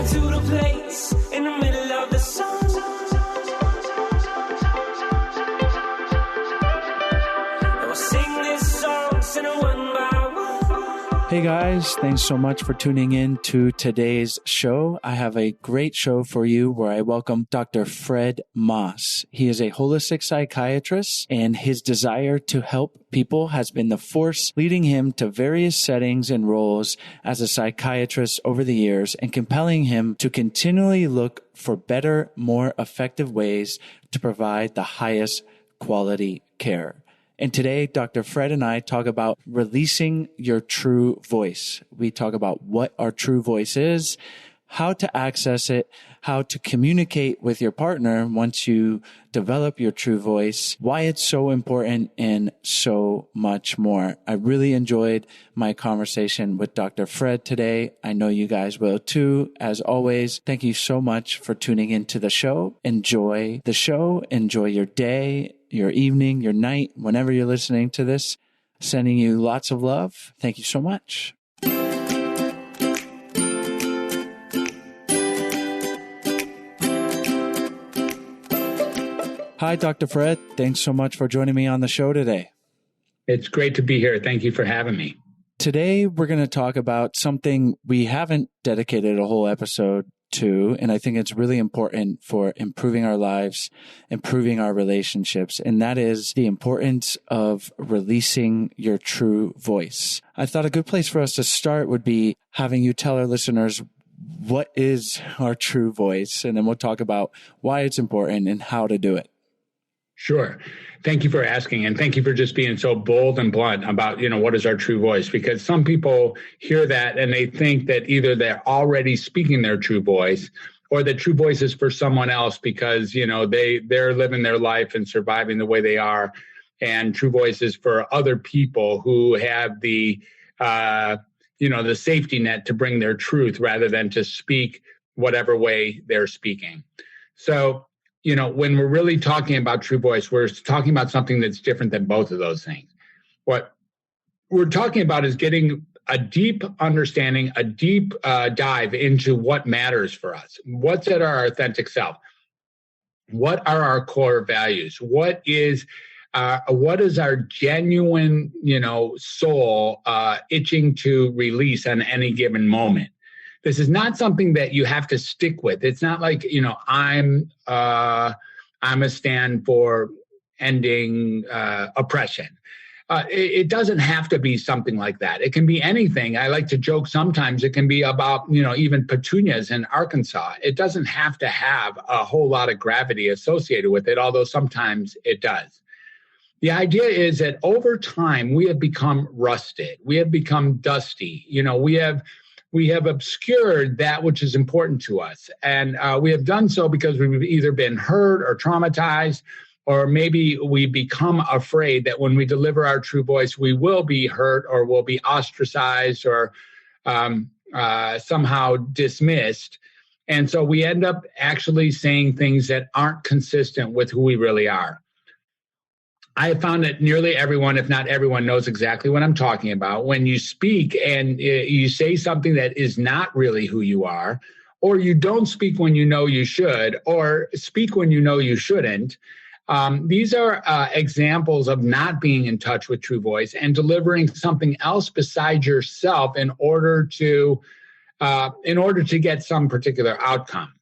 to the place in the middle of the sun. And we'll sing this song, sing it one by one. Hey guys, thanks so much for tuning in to today's show. I have a great show for you where I welcome Dr. Fred Moss. He is a holistic psychiatrist, and his desire to help people has been the force leading him to various settings and roles as a psychiatrist over the years and compelling him to continually look for better, more effective ways to provide the highest quality care. And today, Dr. Fred and I talk about releasing your true voice. We talk about what our true voice is, how to access it, how to communicate with your partner once you develop your true voice, why it's so important, and so much more. I really enjoyed my conversation with Dr. Fred today. I know you guys will too. As always, thank you so much for tuning into the show. Enjoy the show. Enjoy your day, your evening, your night, whenever you're listening to this. Sending you lots of love. Thank you so much. Hi, Dr. Fred. Thanks so much for joining me on the show today. It's great to be here. Thank you for having me. Today, we're going to talk about something we haven't dedicated a whole episode to, and I think it's really important for improving our lives, improving our relationships, and that is the importance of releasing your true voice. I thought a good place for us to start would be having you tell our listeners what is our true voice, and then we'll talk about why it's important and how to do it. Sure. Thank you for asking. And thank you for just being so bold and blunt about, what is our true voice? Because some people hear that and they think that either they're already speaking their true voice or the true voice is for someone else because, they're living their life and surviving the way they are. And true voice is for other people who have the safety net to bring their truth rather than to speak whatever way they're speaking. So, when we're really talking about true voice, we're talking about something that's different than both of those things. What we're talking about is getting a deep understanding, a deep dive into what matters for us. What's at our authentic self? What are our core values? What is our genuine, soul itching to release on any given moment? This is not something that you have to stick with. It's not like, I'm a stand for ending oppression. It doesn't have to be something like that. It can be anything. I like to joke sometimes it can be about, even petunias in Arkansas. It doesn't have to have a whole lot of gravity associated with it, although sometimes it does. The idea is that over time, we have become rusted. We have become dusty. We have obscured that which is important to us. And we have done so because we've either been hurt or traumatized, or maybe we become afraid that when we deliver our true voice, we will be hurt or will be ostracized or somehow dismissed. And so we end up actually saying things that aren't consistent with who we really are. I have found that nearly everyone, if not everyone, knows exactly what I'm talking about. When you speak and you say something that is not really who you are, or you don't speak when you know you should, or speak when you know you shouldn't, these are examples of not being in touch with true voice and delivering something else besides yourself in order to get some particular outcome.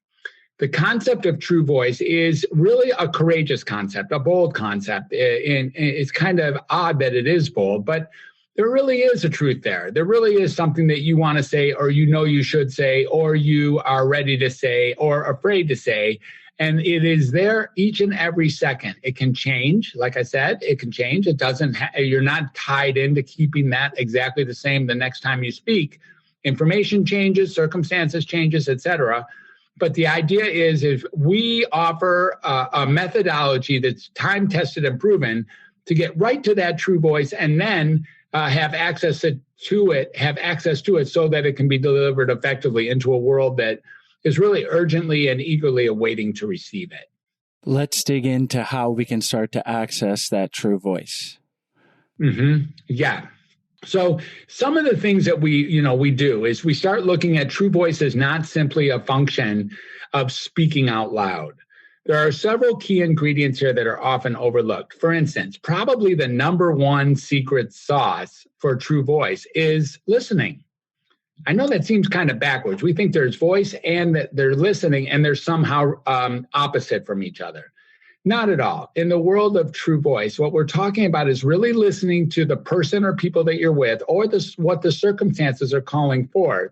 The concept of true voice is really a courageous concept, a bold concept. And it's kind of odd that it is bold, but there really is a truth there. There really is something that you want to say, or you should say, or you are ready to say, or afraid to say. And it is there each and every second. It can change. Like I said, it can change. It doesn't. You're not tied into keeping that exactly the same the next time you speak. Information changes, circumstances changes, etc. But the idea is if we offer a methodology that's time-tested and proven to get right to that true voice and then have access to it so that it can be delivered effectively into a world that is really urgently and eagerly awaiting to receive it. Let's dig into how we can start to access that true voice. Yeah. So some of the things that we do is we start looking at true voice as not simply a function of speaking out loud. There are several key ingredients here that are often overlooked. For instance, probably the number one secret sauce for true voice is listening. I know that seems kind of backwards. We think there's voice and that they're listening, and they're somehow opposite from each other. Not at all. In the world of true voice, what we're talking about is really listening to the person or people that you're with, or what the circumstances are calling forth,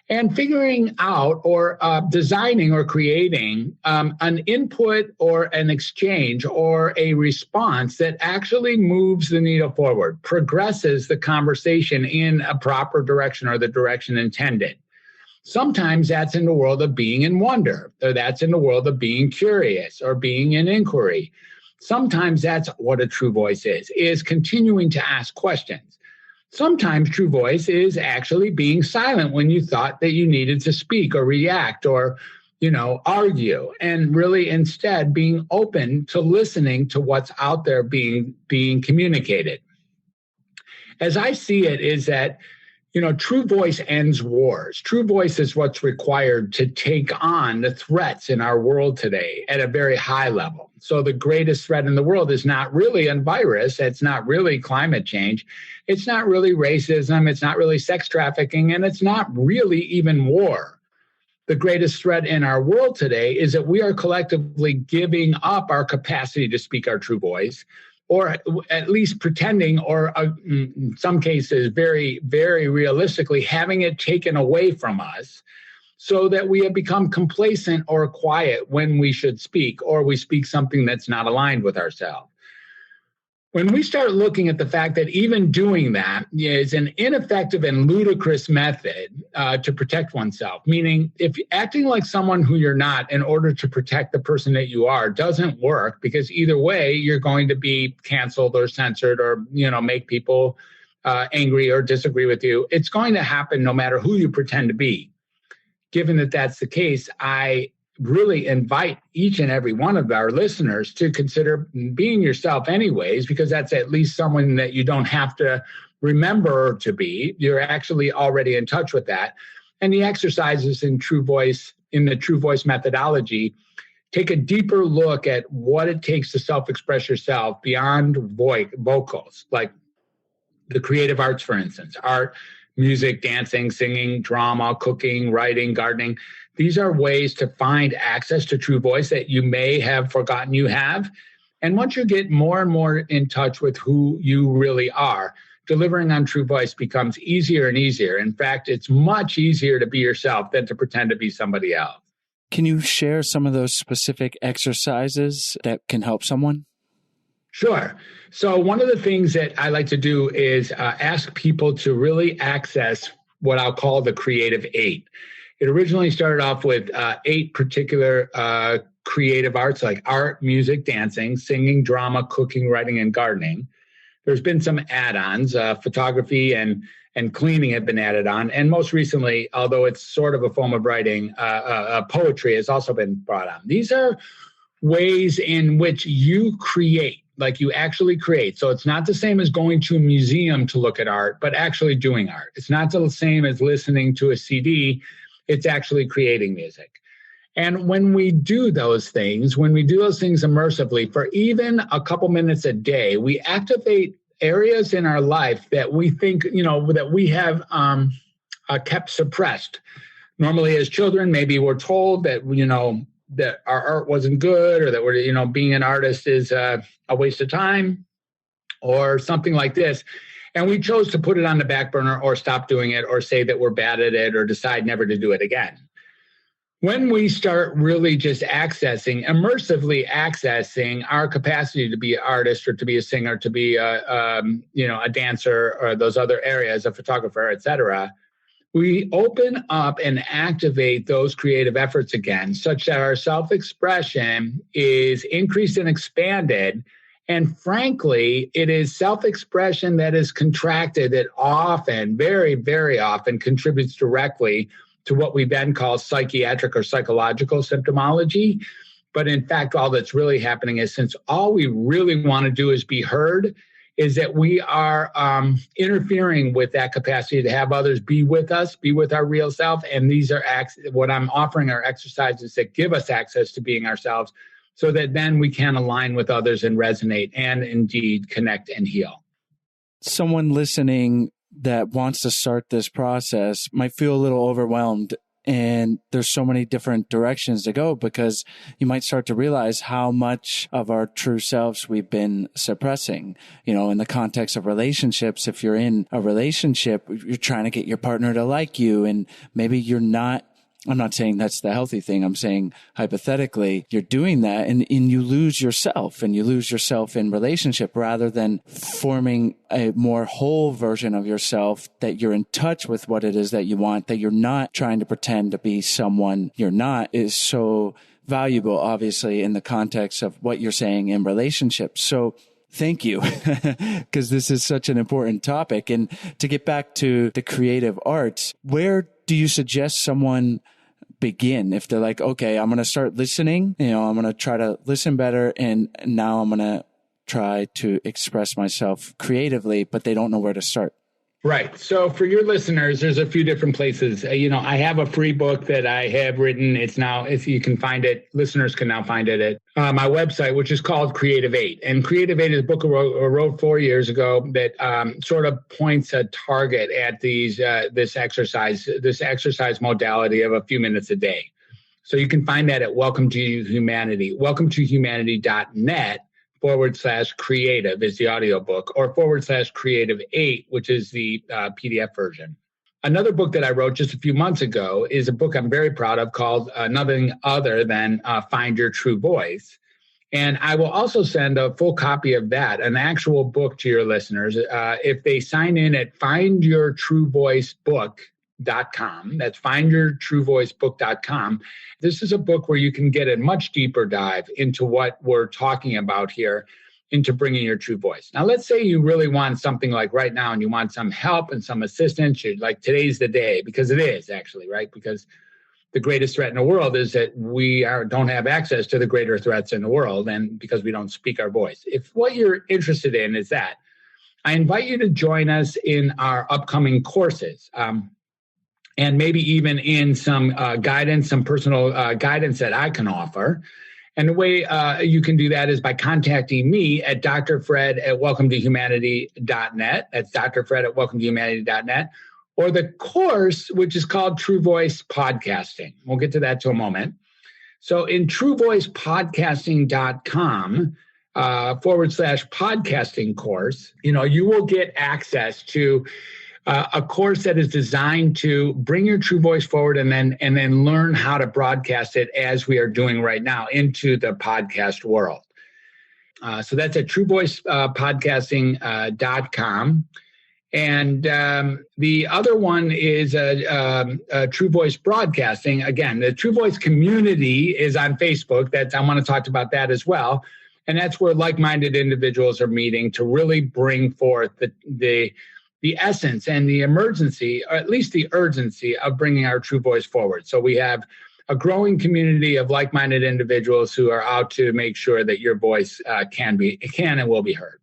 and figuring out or designing or creating an input or an exchange or a response that actually moves the needle forward, progresses the conversation in a proper direction or the direction intended. Sometimes that's in the world of being in wonder, or that's in the world of being curious or being in inquiry. Sometimes that's what a true voice is continuing to ask questions. Sometimes true voice is actually being silent when you thought that you needed to speak or react or, argue, and really instead being open to listening to what's out there being communicated. As I see it is that, true voice ends wars. True voice is what's required to take on the threats in our world today at a very high level. So the greatest threat in the world is not really a virus. It's not really climate change. It's not really racism. It's not really sex trafficking. And it's not really even war. The greatest threat in our world today is that we are collectively giving up our capacity to speak our true voice, or at least pretending, or in some cases, very, very realistically, having it taken away from us so that we have become complacent or quiet when we should speak, or we speak something that's not aligned with ourselves. When we start looking at the fact that even doing that is an ineffective and ludicrous method to protect oneself, meaning if acting like someone who you're not in order to protect the person that you are doesn't work, because either way you're going to be canceled or censored or make people angry or disagree with you. It's going to happen no matter who you pretend to be. Given that that's the case, I really invite each and every one of our listeners to consider being yourself anyways, because that's at least someone that you don't have to remember to be. You're actually already in touch with that. And the exercises in the true voice methodology take a deeper look at what it takes to self-express yourself beyond vocals, like the creative arts, for instance, art, music, dancing, singing, drama, cooking, writing, gardening. These are ways to find access to true voice that you may have forgotten you have. And once you get more and more in touch with who you really are, delivering on true voice becomes easier and easier. In fact, it's much easier to be yourself than to pretend to be somebody else. Can you share some of those specific exercises that can help someone? Sure. So one of the things that I like to do is ask people to really access what I'll call the creative 8. It originally started off with 8 particular creative arts, like art, music, dancing, singing, drama, cooking, writing, and gardening. There's been some add-ons, photography and cleaning have been added on. And most recently, although it's sort of a form of writing, poetry has also been brought on. These are ways in which you create, like you actually create. So it's not the same as going to a museum to look at art, but actually doing art. It's not the same as listening to a CD. It's actually creating music. And when we do those things immersively for even a couple minutes a day, we activate areas in our life that we think, that we have kept suppressed. Normally as children, maybe we're told that, that our art wasn't good, or that we're, being an artist is a waste of time or something like this. And we chose to put it on the back burner or stop doing it or say that we're bad at it or decide never to do it again. When we start really just immersively accessing our capacity to be an artist or to be a singer, to be a dancer or those other areas, a photographer, etc., we open up and activate those creative efforts again, such that our self-expression is increased and expanded. And frankly, it is self-expression that is contracted that often, very, very often, contributes directly to what we then call psychiatric or psychological symptomology. But in fact, all that's really happening is, since all we really want to do is be heard, is that we are interfering with that capacity to have others be with us, be with our real self. And these are what I'm offering are exercises that give us access to being ourselves so that then we can align with others and resonate and indeed connect and heal. Someone listening that wants to start this process might feel a little overwhelmed, and there's so many different directions to go, because you might start to realize how much of our true selves we've been suppressing. In the context of relationships, if you're in a relationship, you're trying to get your partner to like you, and maybe you're not. I'm not saying that's the healthy thing. I'm saying hypothetically, you're doing that and you lose yourself, and you lose yourself in relationship rather than forming a more whole version of yourself, that you're in touch with what it is that you want, that you're not trying to pretend to be someone you're not, is so valuable, obviously, in the context of what you're saying in relationships. So thank you, because this is such an important topic. And to get back to the creative arts, where do you suggest someone begin if they're like, okay, I'm going to start listening, I'm going to try to listen better, and now I'm going to try to express myself creatively, but they don't know where to start? Right. So for your listeners, there's a few different places. I have a free book that I have written. It's now, if you can find it, listeners can now find it at my website, which is called Creative 8. And Creative 8 is a book I wrote 4 years ago that sort of points a target at this exercise modality of a few minutes a day. So you can find that at Welcome to Humanity, welcometohumanity.net. /creative is the audiobook, or /creative8, which is the PDF version. Another book that I wrote just a few months ago is a book I'm very proud of called Nothing Other Than Find Your True Voice. And I will also send a full copy of that, an actual book, to your listeners if they sign in at findyourtruevoicebook.com. That's findyourtruevoicebook.com. This is a book where you can get a much deeper dive into what we're talking about here, into bringing your true voice. Now, let's say you really want something like right now and you want some help and some assistance. You're like, today's the day, because it is actually, right? Because the greatest threat in the world is that we don't have access to the greater threats in the world, and because we don't speak our voice. If what you're interested in is that, I invite you to join us in our upcoming courses. And maybe even in some guidance, some personal guidance that I can offer. And the way you can do that is by contacting me at drfred at welcometohumanity.net. That's drfred at welcometohumanity.net. Or the course, which is called True Voice Podcasting. We'll get to that in a moment. So in truevoicepodcasting.com /podcasting course, you will get access to a course that is designed to bring your true voice forward and then learn how to broadcast it, as we are doing right now, into the podcast world. So that's at truevoicepodcasting.com. And the other one is True Voice Broadcasting. Again, the True Voice community is on Facebook. I want to talk about that as well. And that's where like-minded individuals are meeting to really bring forth the essence and the emergency, or at least the urgency, of bringing our true voice forward. So we have a growing community of like-minded individuals who are out to make sure that your voice can and will be heard.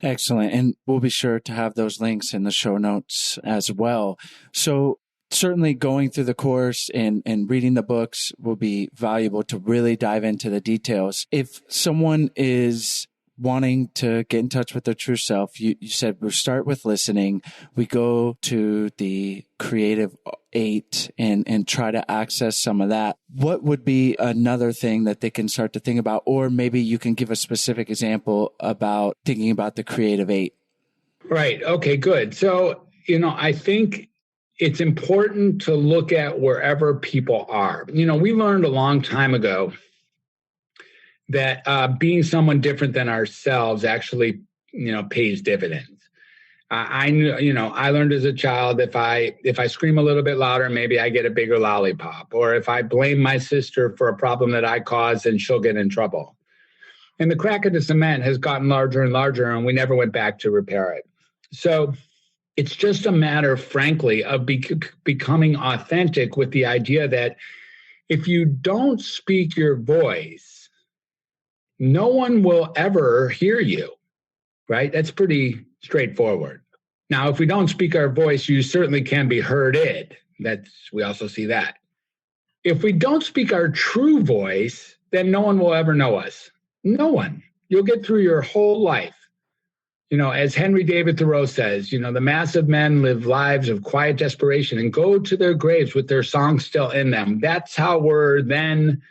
Excellent. And we'll be sure to have those links in the show notes as well. So certainly going through the course and reading the books will be valuable to really dive into the details. If someone is wanting to get in touch with their true self, you said we start with listening. We go to the Creative 8 and try to access some of that. What would be another thing that they can start to think about? Or maybe you can give a specific example about thinking about the Creative 8. Right. Okay, good. So, I think it's important to look at wherever people are. We learned a long time ago that being someone different than ourselves actually, pays dividends. I learned as a child, if I scream a little bit louder, maybe I get a bigger lollipop. Or if I blame my sister for a problem that I caused, then she'll get in trouble. And the crack of the cement has gotten larger and larger, and we never went back to repair it. So it's just a matter, frankly, of becoming authentic with the idea that if you don't speak your voice, no one will ever hear you. right? That's pretty straightforward. Now, if we don't speak our voice, you certainly can be hearded. We also see that. If we don't speak our true voice, then no one will ever know us. No one. You'll get through your whole life. As Henry David Thoreau says, the mass of men live lives of quiet desperation and go to their graves with their songs still in them. That's how we're then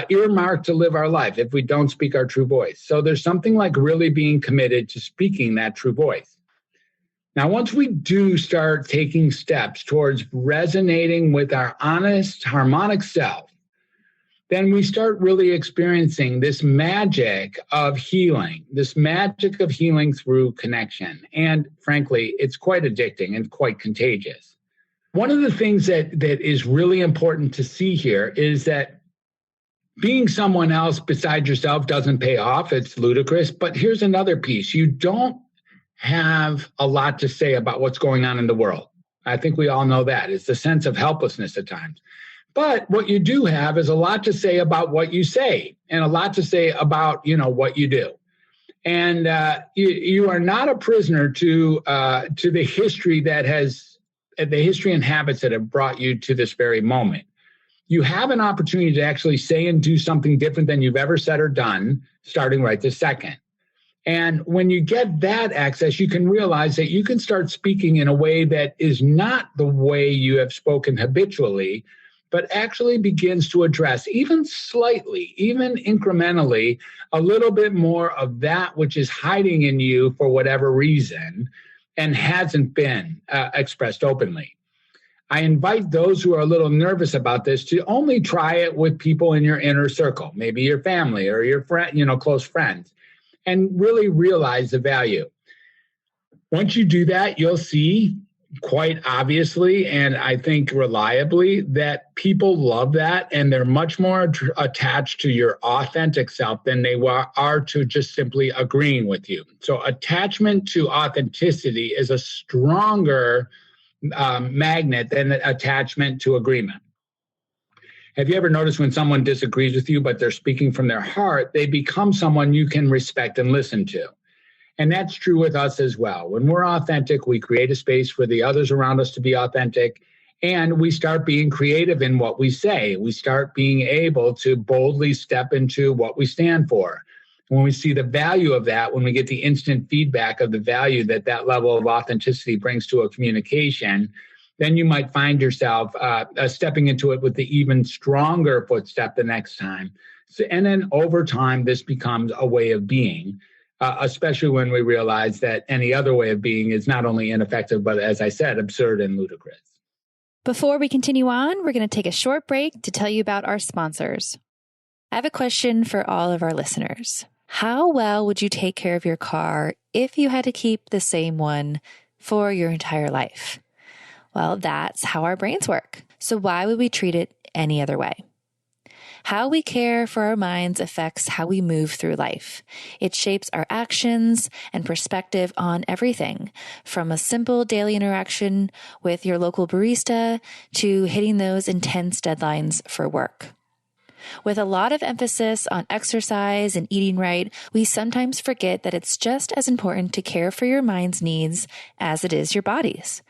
earmarked to live our life if we don't speak our true voice. So there's something like really being committed to speaking that true voice. Now, once we do start taking steps towards resonating with our honest, harmonic self, then we start really experiencing this magic of healing through connection. And frankly, it's quite addicting and quite contagious. One of the things that is really important to see here is that being someone else besides yourself doesn't pay off. It's ludicrous. But here's another piece. You don't have a lot to say about what's going on in the world. I think we all know that. It's the sense of helplessness at times. But what you do have is a lot to say about what you say and a lot to say about, what you do. And you are not a prisoner to the history the history and habits that have brought you to this very moment. You have an opportunity to actually say and do something different than you've ever said or done, starting right this second. And when you get that access, you can realize that you can start speaking in a way that is not the way you have spoken habitually, but actually begins to address even slightly, even incrementally, a little bit more of that which is hiding in you for whatever reason and hasn't been expressed openly. I invite those who are a little nervous about this to only try it with people in your inner circle, maybe your family or your friend, close friends, and really realize the value. Once you do that, you'll see quite obviously, and I think reliably, that people love that, and they're much more attached to your authentic self than they are to just simply agreeing with you. So attachment to authenticity is a stronger magnet than attachment to agreement. Have you ever noticed when someone disagrees with you, but they're speaking from their heart, they become someone you can respect and listen to? And that's true with us as well. When we're authentic, we create a space for the others around us to be authentic, and we start being creative in what we say. We start being able to boldly step into what we stand for. When we see the value of that, when we get the instant feedback of the value that level of authenticity brings to a communication, then you might find yourself stepping into it with the even stronger footstep the next time. And then over time, this becomes a way of being. Especially when we realize that any other way of being is not only ineffective, but as I said, absurd and ludicrous. Before we continue on, we're going to take a short break to tell you about our sponsors. I have a question for all of our listeners. How well would you take care of your car if you had to keep the same one for your entire life? Well, that's how our brains work. So why would we treat it any other way? How we care for our minds affects how we move through life. It shapes our actions and perspective on everything, from a simple daily interaction with your local barista to hitting those intense deadlines for work. With a lot of emphasis on exercise and eating right, we sometimes forget that it's just as important to care for your mind's needs as it is your body's.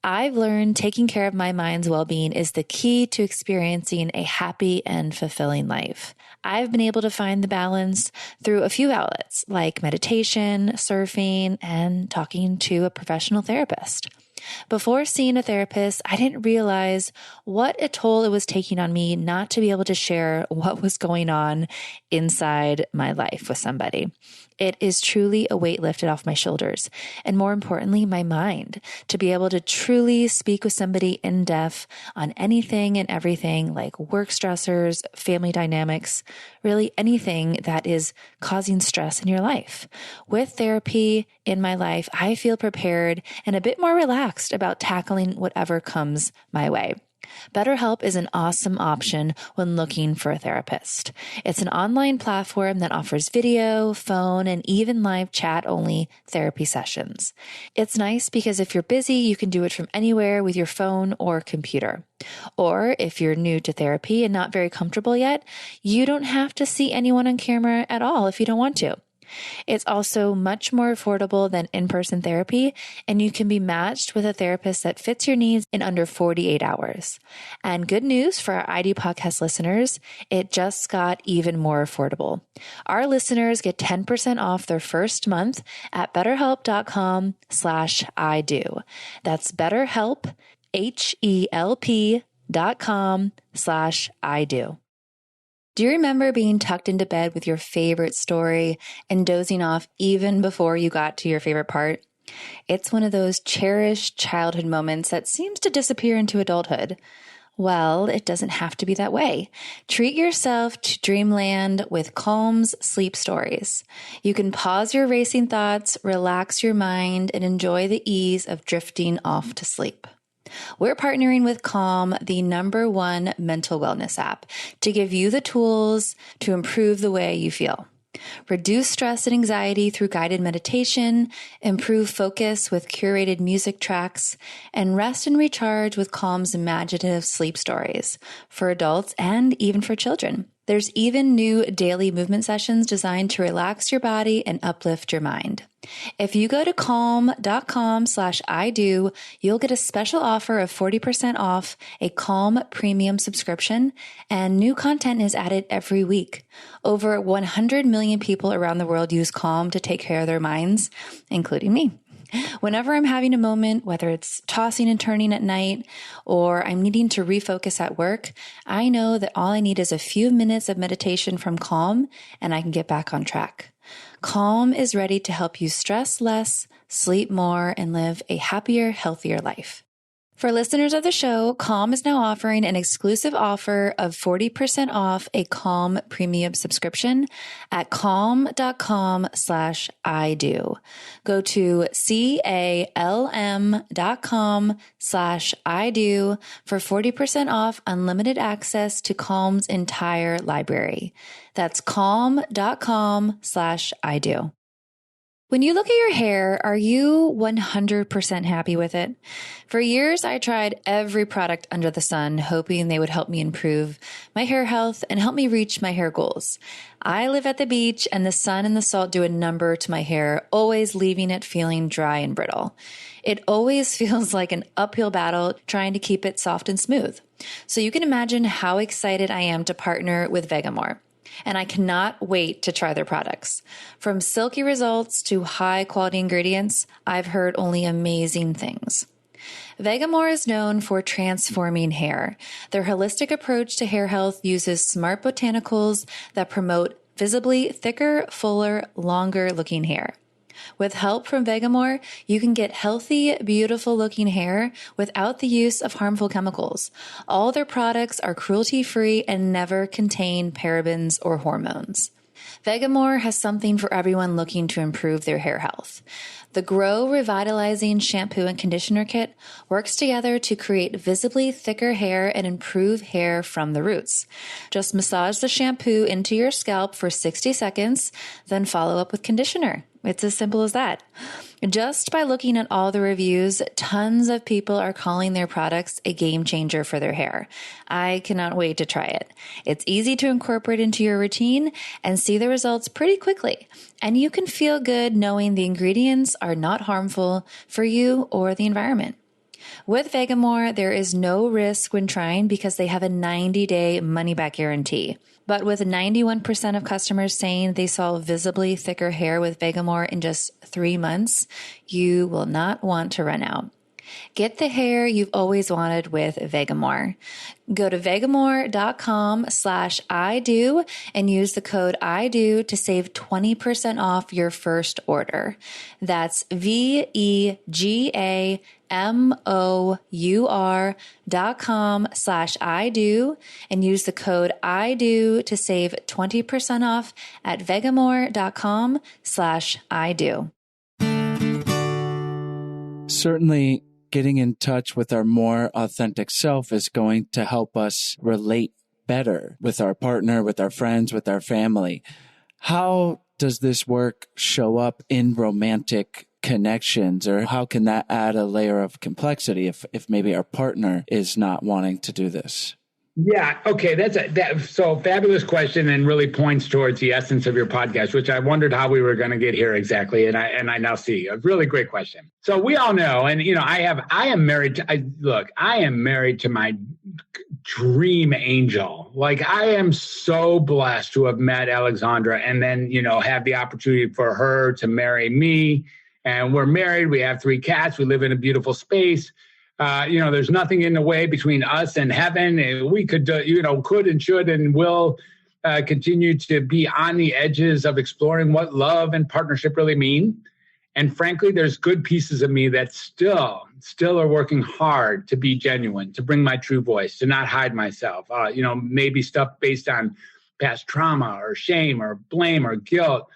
I've learned taking care of my mind's well-being is the key to experiencing a happy and fulfilling life. I've been able to find the balance through a few outlets like meditation, surfing, and talking to a professional therapist. Before seeing a therapist, I didn't realize what a toll it was taking on me not to be able to share what was going on inside my life with somebody. It is truly a weight lifted off my shoulders, and more importantly, my mind, to be able to truly speak with somebody in depth on anything and everything like work stressors, family dynamics, really anything that is causing stress in your life. With therapy in my life, I feel prepared and a bit more relaxed about tackling whatever comes my way. BetterHelp is an awesome option when looking for a therapist. It's an online platform that offers video, phone, and even live chat-only therapy sessions. It's nice because if you're busy, you can do it from anywhere with your phone or computer. Or if you're new to therapy and not very comfortable yet, you don't have to see anyone on camera at all if you don't want to. It's also much more affordable than in-person therapy, and you can be matched with a therapist that fits your needs in under 48 hours. And good news for our ID podcast listeners, it just got even more affordable. Our listeners get 10% off their first month at betterhelp.com/ido. That's BetterHelp, HELP.com/ido. Do you remember being tucked into bed with your favorite story and dozing off even before you got to your favorite part? It's one of those cherished childhood moments that seems to disappear into adulthood. Well, it doesn't have to be that way. Treat yourself to dreamland with Calm's sleep stories. You can pause your racing thoughts, relax your mind, and enjoy the ease of drifting off to sleep. We're partnering with Calm, the #1 mental wellness app, to give you the tools to improve the way you feel. Reduce stress and anxiety through guided meditation, improve focus with curated music tracks, and rest and recharge with Calm's imaginative sleep stories for adults and even for children. There's even new daily movement sessions designed to relax your body and uplift your mind. If you go to calm.com/ido, you'll get a special offer of 40% off a Calm premium subscription, and new content is added every week. Over 100 million people around the world use Calm to take care of their minds, including me. Whenever I'm having a moment, whether it's tossing and turning at night or I'm needing to refocus at work, I know that all I need is a few minutes of meditation from Calm and I can get back on track. Calm is ready to help you stress less, sleep more, and live a happier, healthier life. For listeners of the show, Calm is now offering an exclusive offer of 40% off a Calm premium subscription at calm.com/ido. Go to calm.com/ido for 40% off unlimited access to Calm's entire library. That's calm.com/ido. When you look at your hair, are you 100% happy with it? For years, I tried every product under the sun, hoping they would help me improve my hair health and help me reach my hair goals. I live at the beach, and the sun and the salt do a number to my hair, always leaving it feeling dry and brittle. It always feels like an uphill battle trying to keep it soft and smooth. So you can imagine how excited I am to partner with Vegamore. And I cannot wait to try their products. From silky results to high quality ingredients, I've heard only amazing things. Vegamore is known for transforming hair. Their holistic approach to hair health uses smart botanicals that promote visibly thicker, fuller, longer looking hair. With help from Vegamore, you can get healthy, beautiful looking hair without the use of harmful chemicals. All their products are cruelty-free and never contain parabens or hormones. Vegamore has something for everyone looking to improve their hair health. The Grow Revitalizing Shampoo and Conditioner Kit works together to create visibly thicker hair and improve hair from the roots. Just massage the shampoo into your scalp for 60 seconds, then follow up with conditioner. It's as simple as that. Just by looking at all the reviews, tons of people are calling their products a game changer for their hair. I cannot wait to try it. It's easy to incorporate into your routine and see the results pretty quickly. And you can feel good knowing the ingredients are not harmful for you or the environment. With Vegamore, there is no risk when trying because they have a 90-day money-back guarantee. But with 91% of customers saying they saw visibly thicker hair with Vegamore in just 3 months, you will not want to run out. Get the hair you've always wanted with Vegamore. Go to vegamore.com/ido and use the code IDO to save 20% off your first order. That's vegamore.com/ido and use the code IDO to save 20% off at vegamore.com/ido. Certainly, getting in touch with our more authentic self is going to help us relate better with our partner, with our friends, with our family. How does this work show up in romantic connections, or how can that add a layer of complexity if maybe our partner is not wanting to do this? Yeah. Okay. So fabulous question, and really points towards the essence of your podcast, which I wondered how we were going to get here exactly. And I now see a really great question. So we all know, and I am married to my dream angel. Like, I am so blessed to have met Alexandra and then, have the opportunity for her to marry me. And we're married. We have 3 cats. We live in a beautiful space. There's nothing in the way between us and heaven. We could and should and will continue to be on the edges of exploring what love and partnership really mean. And frankly, there's good pieces of me that still are working hard to be genuine, to bring my true voice, to not hide myself. Maybe stuff based on past trauma or shame or blame or guilt,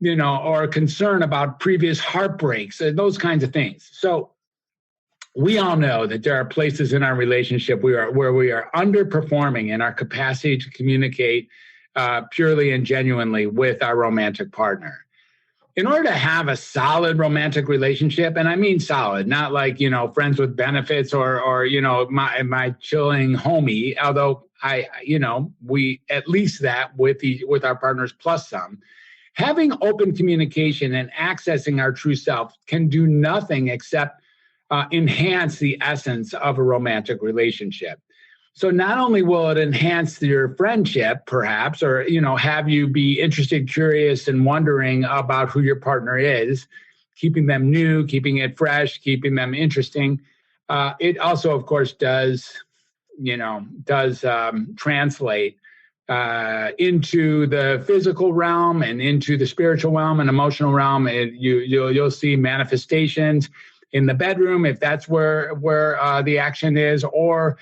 or concern about previous heartbreaks, those kinds of things. So we all know that there are places in our relationship where we are underperforming in our capacity to communicate purely and genuinely with our romantic partner. In order to have a solid romantic relationship, and I mean solid, not like, friends with benefits or my chilling homie, although we at least that with our partners plus some. Having open communication and accessing our true self can do nothing except enhance the essence of a romantic relationship. So not only will it enhance your friendship, perhaps, or, have you be interested, curious, and wondering about who your partner is, keeping them new, keeping it fresh, keeping them interesting. It also, of course, does translate into the physical realm and into the spiritual realm and emotional realm. You'll see manifestations in the bedroom, if that's where the action is, or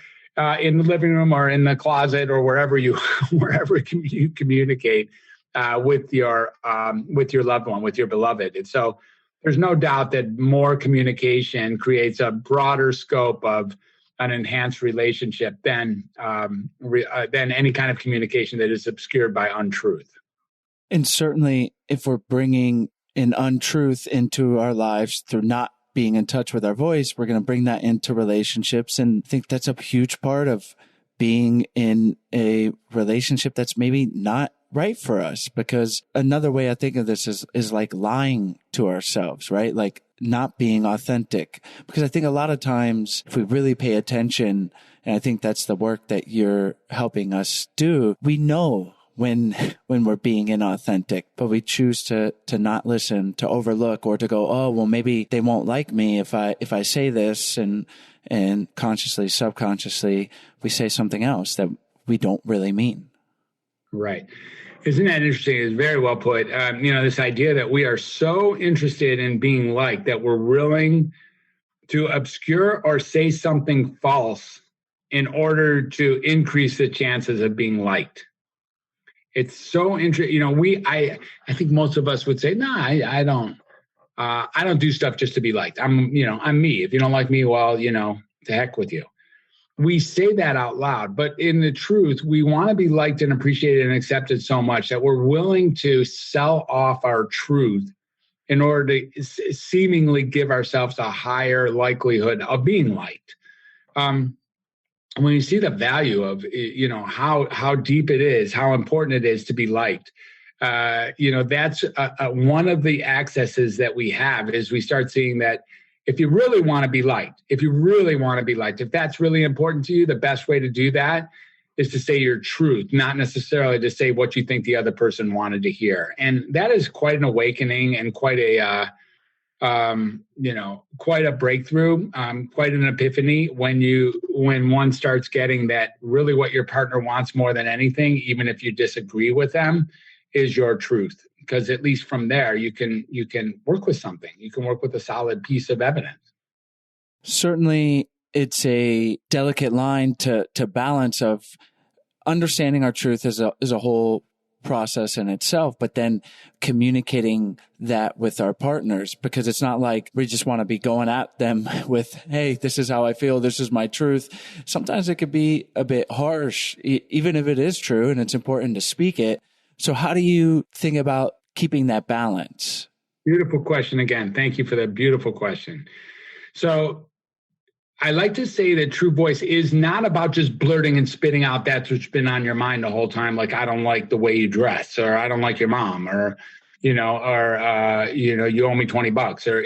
in the living room, or in the closet, or wherever you communicate with your loved one, with your beloved. And so there's no doubt that more communication creates a broader scope of an enhanced relationship than any kind of communication that is obscured by untruth. And certainly, if we're bringing an untruth into our lives through not being in touch with our voice, we're going to bring that into relationships. And I think that's a huge part of being in a relationship that's maybe not right for us. Because another way I think of this is like lying to ourselves, right? Like not being authentic. Because I think a lot of times if we really pay attention, and I think that's the work that you're helping us do, we know when we're being inauthentic, but we choose to not listen, to overlook, or to go, oh, well, maybe they won't like me if I say this, and consciously, subconsciously, we say something else that we don't really mean. Right. Isn't that interesting? It's very well put. This idea that we are so interested in being liked that we're willing to obscure or say something false in order to increase the chances of being liked. It's so interesting. I think most of us would say, no, I don't do stuff just to be liked. I'm me. If you don't like me, well, to heck with you. We say that out loud, but in the truth, we want to be liked and appreciated and accepted so much that we're willing to sell off our truth in order to seemingly give ourselves a higher likelihood of being liked. When you see the value of, how deep it is, how important it is to be liked, that's one of the accesses that we have is we start seeing that if you really want to be liked, if that's really important to you, the best way to do that is to say your truth, not necessarily to say what you think the other person wanted to hear. And that is quite an awakening and quite a breakthrough, quite an epiphany when one starts getting that really what your partner wants more than anything, even if you disagree with them, is your truth. Because at least from there, you can work with something. You can work with a solid piece of evidence. Certainly, it's a delicate line to balance of understanding our truth is a whole process in itself, but then communicating that with our partners, because it's not like we just want to be going at them with, hey, this is how I feel, this is my truth. Sometimes it could be a bit harsh, even if it is true and it's important to speak it. So how do you think about keeping that balance? Beautiful question again. Thank you for that beautiful question. So I like to say that true voice is not about just blurting and spitting out that's what's been on your mind the whole time. Like, I don't like the way you dress, or I don't like your mom, or, you owe me $20, or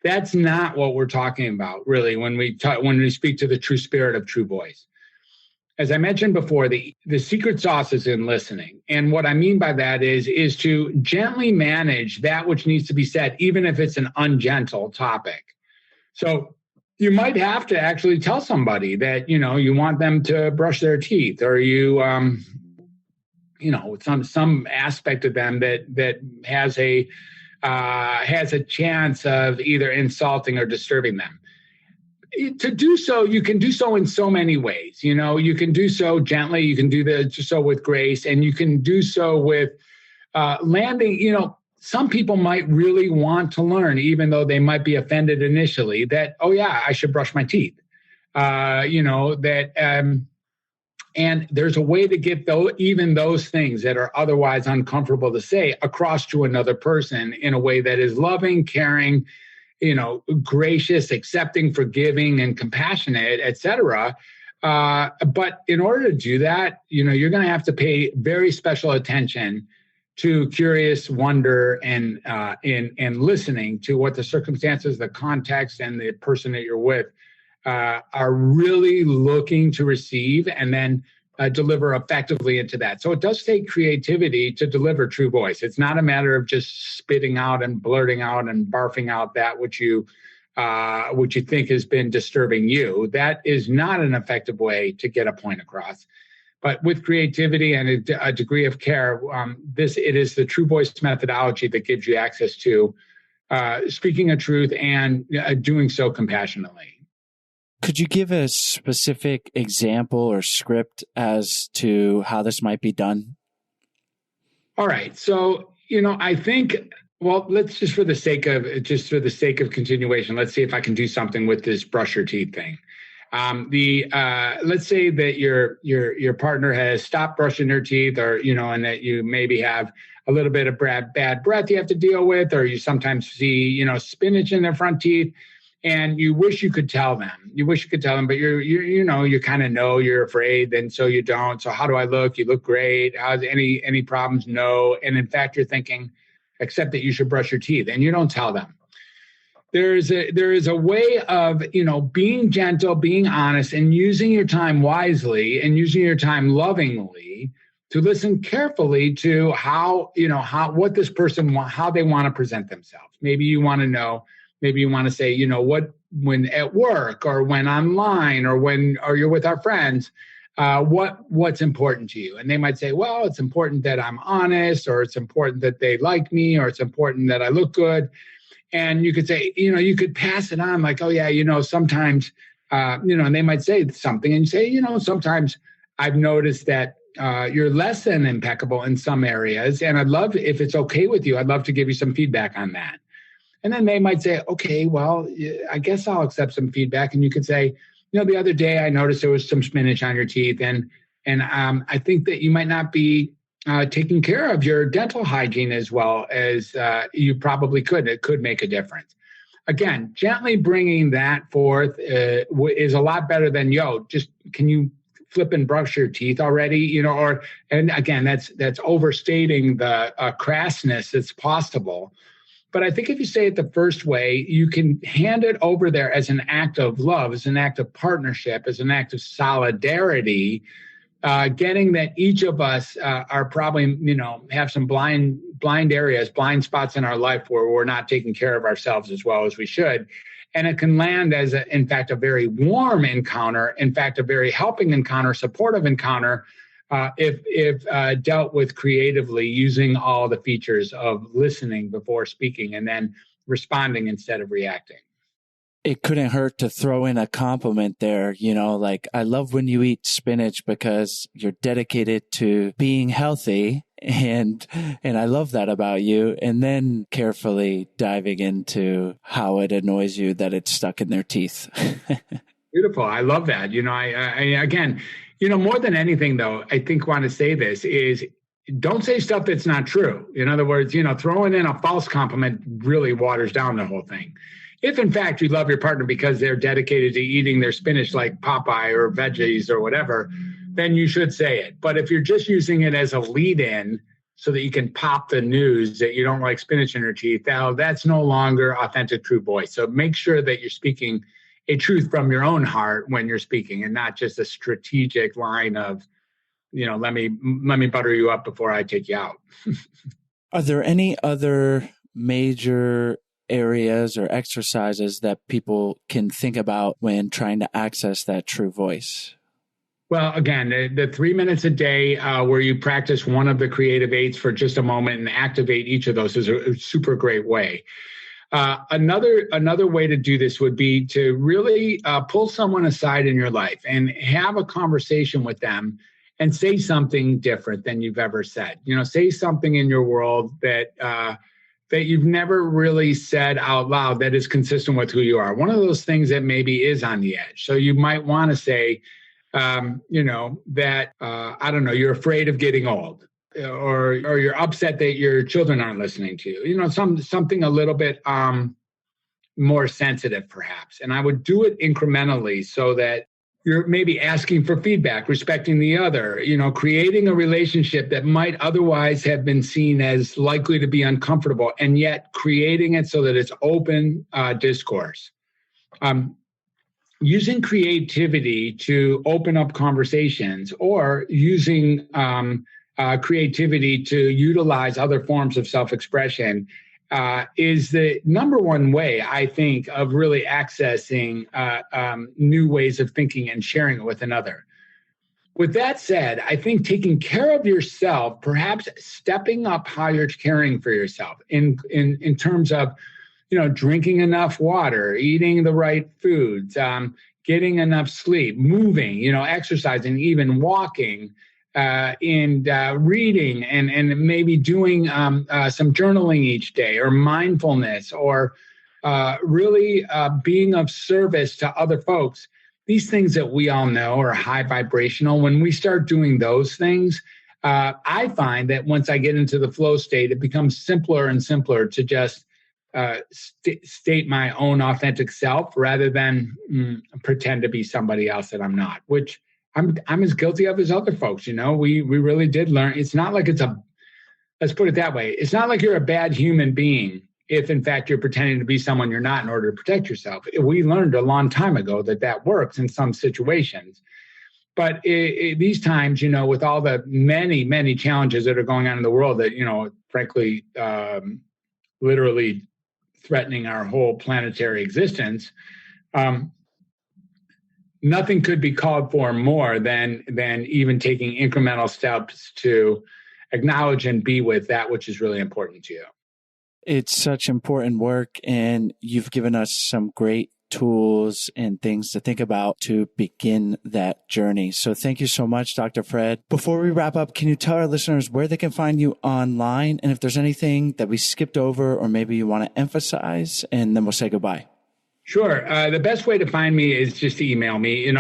that's not what we're talking about really when we speak to the true spirit of true voice. As I mentioned before, the secret sauce is in listening. And what I mean by that is to gently manage that which needs to be said, even if it's an ungentle topic. So you might have to actually tell somebody that, you want them to brush their teeth, or some aspect of them that has a chance of either insulting or disturbing them. To do so, you can do so in so many ways. You can do so gently, you can do so with grace, and you can do so with landing. Some people might really want to learn, even though they might be offended initially, that, oh yeah, I should brush my teeth. And there's a way to get even those things that are otherwise uncomfortable to say across to another person in a way that is loving, caring, gracious, accepting, forgiving, and compassionate, etc. But in order to do that, you're going to have to pay very special attention to curious wonder and listening to what the circumstances, the context, and the person that you're with are really looking to receive, and then deliver effectively into that. So it does take creativity to deliver true voice. It's not a matter of just spitting out and blurting out and barfing out that which you think has been disturbing you. That is not an effective way to get a point across. But with creativity and a degree of care, it is the true voice methodology that gives you access to speaking a truth and doing so compassionately. Could you give a specific example or script as to how this might be done? All right. So, I think, well, let's just for the sake of continuation, let's see if I can do something with this brush your teeth thing. Let's say that your partner has stopped brushing their teeth, or, and that you maybe have a little bit of bad breath you have to deal with, or you sometimes see, spinach in their front teeth. And you wish you could tell them. But you kind of know you're afraid, and so you don't. So how do I look? You look great. How's any problems? No. And in fact, you're thinking, except that you should brush your teeth, and you don't tell them. There is a way of being gentle, being honest, and using your time wisely, and using your time lovingly to listen carefully to what this person how they want to present themselves. Maybe you want to know. Maybe you want to say, when at work, or when online, or you're with our friends, what's important to you? And they might say, well, it's important that I'm honest, or it's important that they like me, or it's important that I look good. And you could say, you could pass it on like, oh yeah, sometimes, and they might say something, and you say, sometimes I've noticed that you're less than impeccable in some areas, and I'd love, if it's okay with you, I'd love to give you some feedback on that. And then they might say, okay, well, I guess I'll accept some feedback. And you could say, the other day I noticed there was some spinach on your teeth. And I think that you might not be taking care of your dental hygiene as well as you probably could. It could make a difference. Again, gently bringing that forth is a lot better than, just can you flip and brush your teeth already? And again, that's overstating the crassness that's possible. But I think if you say it the first way, you can hand it over there as an act of love, as an act of partnership, as an act of solidarity, getting that each of us are probably, have some blind areas, blind spots in our life where we're not taking care of ourselves as well as we should. And it can land as, in fact, a very warm encounter, in fact, a very helping encounter, supportive encounter, if dealt with creatively, using all the features of listening before speaking and then responding instead of reacting. It couldn't hurt to throw in a compliment there, like, I love when you eat spinach because you're dedicated to being healthy, and I love that about you. And then carefully diving into how it annoys you that it's stuck in their teeth. Beautiful. I love that. I again, more than anything, though, I think want to say this is, don't say stuff that's not true. In other words, throwing in a false compliment really waters down the whole thing. If in fact you love your partner because they're dedicated to eating their spinach like Popeye or veggies or whatever, then you should say it. But if you're just using it as a lead-in so that you can pop the news that you don't like spinach in your teeth, now that's no longer authentic, true voice. So make sure that you're speaking a truth from your own heart when you're speaking, and not just a strategic line of, let me butter you up before I take you out. Are there any other major areas or exercises that people can think about when trying to access that true voice? Well, again, the 3 minutes a day where you practice one of the creative eights for just a moment and activate each of those is a super great way. Another way to do this would be to really pull someone aside in your life and have a conversation with them and say something different than you've ever said. Say something in your world that you've never really said out loud that is consistent with who you are. One of those things that maybe is on the edge. So you might want to say, that, I don't know, you're afraid of getting old, or you're upset that your children aren't listening to you, something a little bit more sensitive perhaps. And I would do it incrementally so that you're maybe asking for feedback, respecting the other, creating a relationship that might otherwise have been seen as likely to be uncomfortable, and yet creating it so that it's open discourse. Using creativity to open up conversations, or using creativity to utilize other forms of self-expression is the number one way, I think, of really accessing new ways of thinking and sharing it with another. With that said, I think taking care of yourself, perhaps stepping up how you're caring for yourself in terms of, drinking enough water, eating the right foods, getting enough sleep, moving, exercising, even walking, and reading, and maybe doing some journaling each day, or mindfulness, or really being of service to other folks. These things that we all know are high vibrational. When we start doing those things, I find that once I get into the flow state, it becomes simpler and simpler to just state my own authentic self rather than pretend to be somebody else that I'm not, which I'm as guilty of as other folks. We really did learn. It's not like let's put it that way. It's not like you're a bad human being if in fact you're pretending to be someone you're not in order to protect yourself. We learned a long time ago that works in some situations. But these times, with all the many, many challenges that are going on in the world that, frankly, literally threatening our whole planetary existence, nothing could be called for more than even taking incremental steps to acknowledge and be with that which is really important to you. It's such important work, and you've given us some great tools and things to think about to begin that journey. So thank you so much, Dr. Fred. Before we wrap up, can you tell our listeners where they can find you online, and if there's anything that we skipped over or maybe you want to emphasize, and then we'll say goodbye? Sure. The best way to find me is just to email me.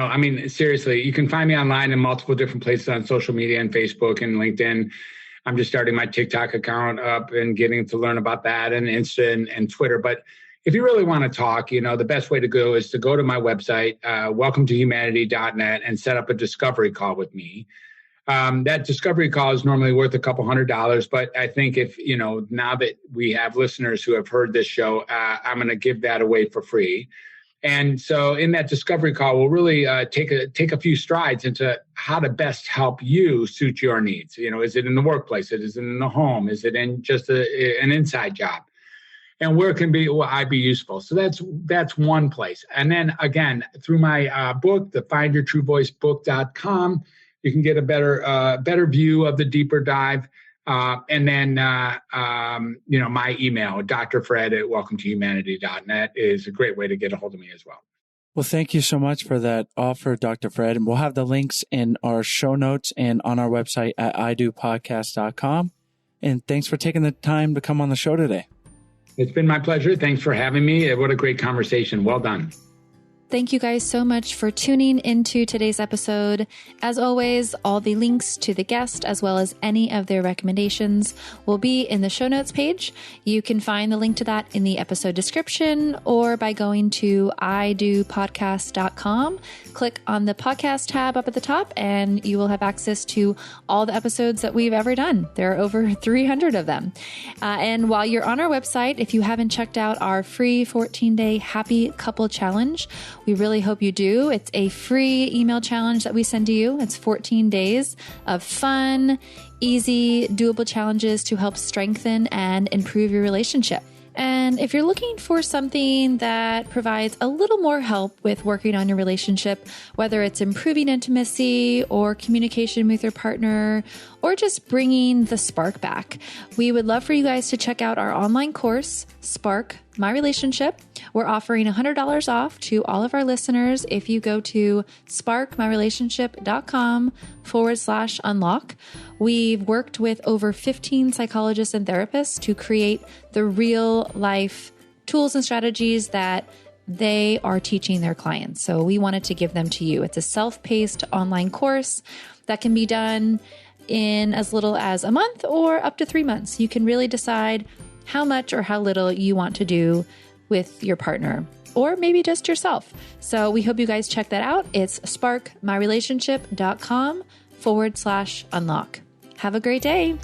Seriously, you can find me online in multiple different places on social media and Facebook and LinkedIn. I'm just starting my TikTok account up and getting to learn about that, and Insta and Twitter. But if you really want to talk, the best way to go is to go to my website, welcometohumanity.net, and set up a discovery call with me. That discovery call is normally worth a couple $100, but I think if, now that we have listeners who have heard this show, I'm going to give that away for free. And so in that discovery call, we'll really take a few strides into how to best help you suit your needs. Is it in the workplace? Is it in the home? Is it in just an inside job? And where will I be useful? So that's one place. And then again, through my book, the findyourtruevoicebook.com, you can get a better view of the deeper dive. And then, my email, drfred@welcometohumanity.net, is a great way to get a hold of me as well. Well, thank you so much for that offer, Dr. Fred. And we'll have the links in our show notes and on our website at idopodcast.com. And thanks for taking the time to come on the show today. It's been my pleasure. Thanks for having me. What a great conversation. Well done. Thank you guys so much for tuning into today's episode. As always, all the links to the guest, as well as any of their recommendations, will be in the show notes page. You can find the link to that in the episode description or by going to idopodcast.com. Click on the podcast tab up at the top and you will have access to all the episodes that we've ever done. There are over 300 of them. And while you're on our website, if you haven't checked out our free 14-day happy couple challenge, we really hope you do. It's a free email challenge that we send to you. It's 14 days of fun, easy, doable challenges to help strengthen and improve your relationship. And if you're looking for something that provides a little more help with working on your relationship, whether it's improving intimacy or communication with your partner, or just bringing the spark back, we would love for you guys to check out our online course, Spark My Relationship. We're offering $100 off to all of our listeners if you go to sparkmyrelationship.com/unlock. We've worked with over 15 psychologists and therapists to create the real life tools and strategies that they are teaching their clients. So we wanted to give them to you. It's a self-paced online course that can be done in as little as a month or up to 3 months. You can really decide how much or how little you want to do with your partner, or maybe just yourself. So we hope you guys check that out. It's sparkmyrelationship.com/unlock. Have a great day.